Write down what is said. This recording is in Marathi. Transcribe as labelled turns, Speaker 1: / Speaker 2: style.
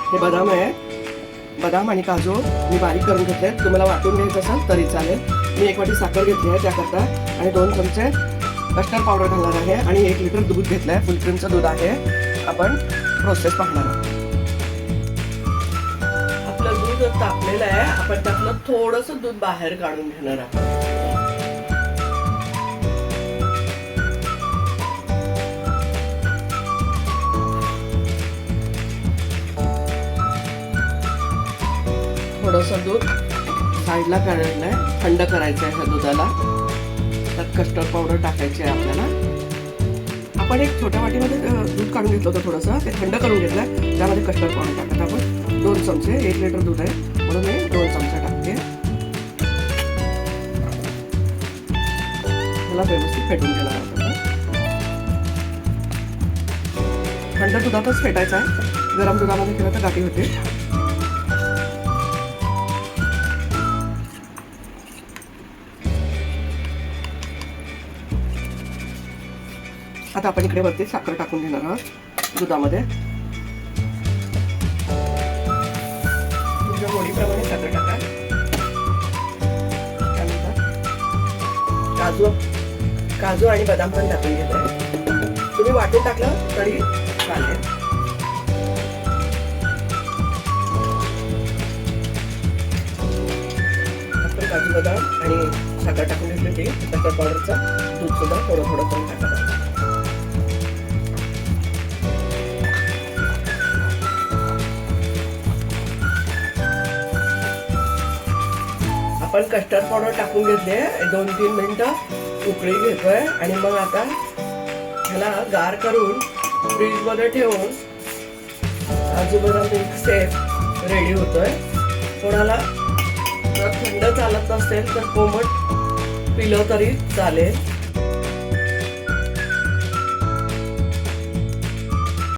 Speaker 1: हे बदाम आहे, बदाम आणि काजू मी बारीक करून घेतले. तुम्हाला वाटून घ्यायचं असेल तरी चालेल. मी 1 वाटी साखर घेतली आहे त्याकरता आणि 2 चमचे कस्टर्ड पावडर घालणार आहे आणि 1 लिटर दूध घेतलं आहे. फुल क्रीमचं दूध आहे. आपण प्रोसेस पाहणार आहोत. आपलं दूध तापलेलं आहे. आपण त्यातलं थोडंसं दूध बाहेर काढून घेणार आहोत. थोडंसं दूध साईडला काढलं आहे. थंड करायचं आहे ह्या दुधाला. त्यात कस्टर्ड पावडर टाकायची आहे आपल्याला. आपण एक छोट्या वाटीमध्ये दूध काढून घेतलं होतं थोडंसं. ते थंड करून घेतलं आहे. त्यामध्ये कस्टर्ड पावडर टाकत आपण 2 चमचे. 1 लिटर दूध आहे म्हणून मी 2 चमचे टाकते. मला व्यवस्थित फेटून घेणार आहोत. थंड दुधातच फेटायचं आहे. गरम दुधामध्ये केलं तर गाठी होते. आता आपण इकडे वरती साखर टाकून घेणार आहोत दुधामध्ये. तुमच्या गोडीप्रमाणे साखर टाका. त्यानंतर काजू आणि बदाम पण टाकून घेतोय. तुम्ही वाटून टाकलं तरी चालेल. आपण काजू बदाम आणि साखर टाकून घेतली. ते कस्टर्ड पावडरचं दूध सुद्धा थोडं थोडं करून टाका. आपण कस्टर्ड पावडर टाकून घेतले. 2-3 मिनिटं उकळी घेतोय आणि मग आता ह्याला गार करून फ्रीजमध्ये ठेवून काजू बदाम मिल्क शेक रेडी होतोय. कोणाला जर थंड चालत नसेल तर कोमट पिलं तरी चालेल.